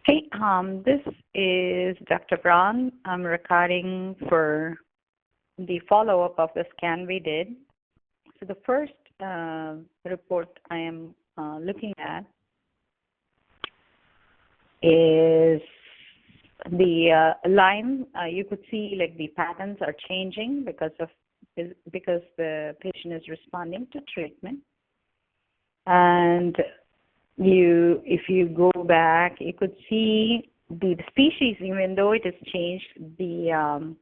Hey, this is Dr. Braun. I'm recording for the follow-up of the scan we did. So the first report I am looking at is the Lyme. You could see like the patterns are changing because the patient is responding to treatment. And if you go back, you could see the species, even though it has changed, the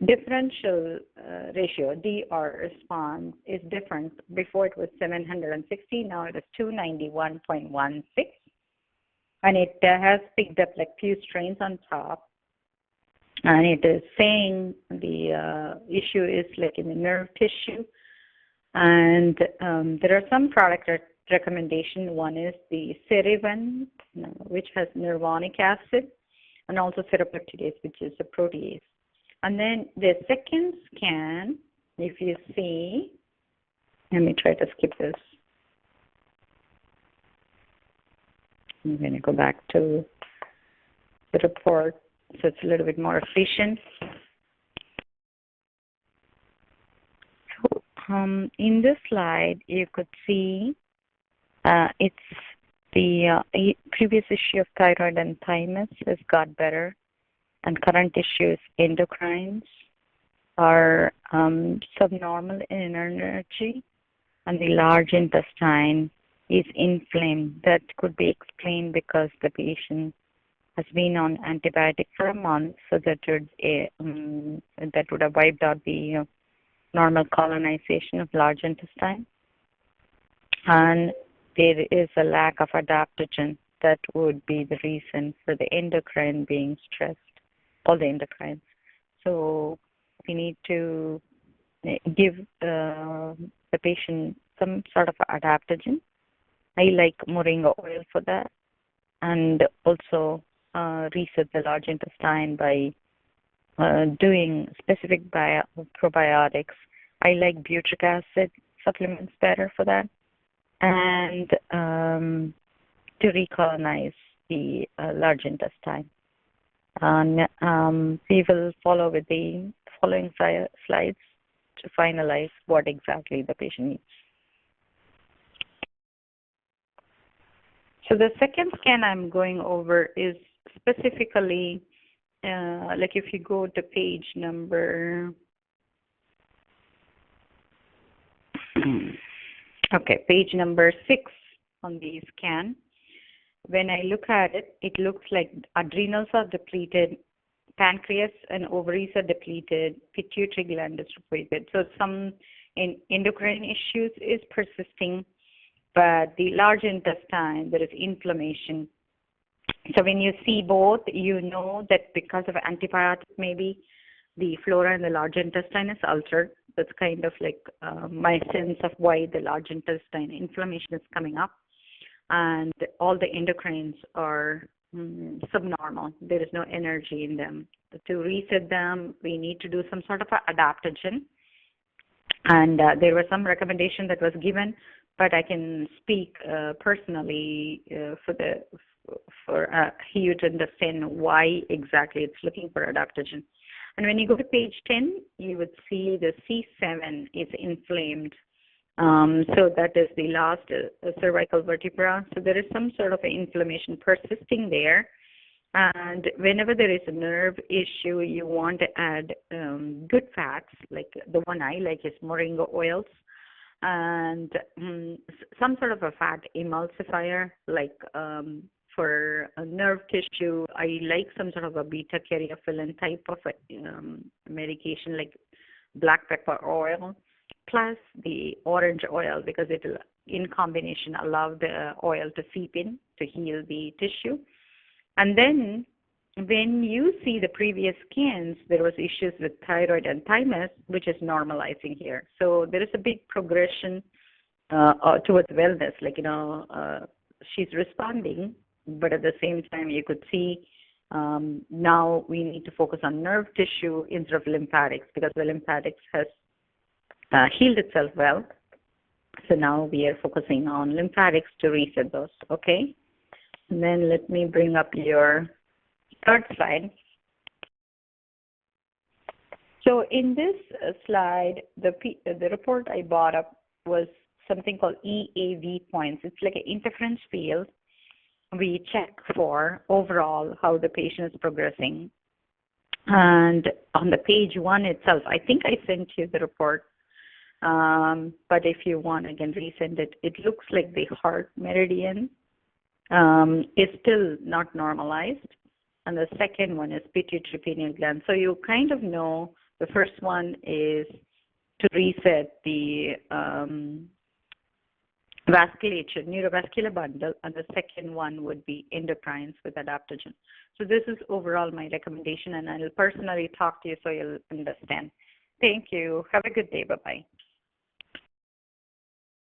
differential ratio, DR response, is different. Before it was 760, now it is 291.16. And it has picked up like few strains on top. And it is saying the issue is like in the nerve tissue. And there are some product recommendations. One is the Cerivan, which has nervonic acid, and also serapeptidase, which is a protease. And then the second scan, if you see, let me try to skip this. I'm going to go back to the report so it's a little bit more efficient. In this slide, you could see it's the previous issue of thyroid and thymus has got better, and current issues endocrines are subnormal in energy, and the large intestine is inflamed. That could be explained because the patient has been on antibiotic for a month, so that would have wiped out the normal colonization of large intestine. And there is a lack of adaptogen. That would be the reason for the endocrine being stressed, all the endocrines. So we need to give the patient some sort of adaptogen. I like moringa oil for that. And also reset the large intestine by doing specific probiotics. I like butyric acid supplements better for that, and to recolonize the large intestine. And we will follow with the following slides to finalize what exactly the patient needs. So the second scan I'm going over is specifically like if you go to page number, page number 6 on the scan. When I look at it, it looks like adrenals are depleted, pancreas and ovaries are depleted, pituitary gland is depleted. So some endocrine issues is persisting, but the large intestine, there is inflammation. So when you see both, you know that because of antibiotic, maybe the flora in the large intestine is altered. That's kind of like my sense of why the large intestine inflammation is coming up. And all the endocrines are subnormal. There is no energy in them. To reset them, we need to do some sort of adaptogen. And there was some recommendation that was given, but I can speak personally for you to understand why exactly it's looking for adaptogen. And when you go to page 10, you would see the C7 is inflamed. So that is the last cervical vertebra. So there is some sort of inflammation persisting there. And whenever there is a nerve issue, you want to add good fats, like the one I like is moringa oils, and some sort of a fat emulsifier, like for a nerve tissue, I like some sort of a beta-caryophyllene type of medication, like black pepper oil, plus the orange oil, because it will, in combination, allow the oil to seep in to heal the tissue. And then when you see the previous scans, there was issues with thyroid and thymus, which is normalizing here. So there is a big progression towards wellness. Like, she's responding, but at the same time, you could see now we need to focus on nerve tissue instead of lymphatics, because the lymphatics has healed itself well. So now we are focusing on lymphatics to reset those, okay? And then let me bring up your third slide. So in this slide, the report I brought up was something called EAV points. It's like an interference field. We check for overall how the patient is progressing. And on the page 1 itself, I think I sent you the report, but if you want, I can resend it. It looks like the heart meridian is still not normalized, and the second one is pituitary pineal gland. So you kind of know the first one is to reset the vasculature, neurovascular bundle, and the second one would be endocrines with adaptogen. So this is overall my recommendation, and I'll personally talk to you so you'll understand. Thank you. Have a good day. Bye-bye.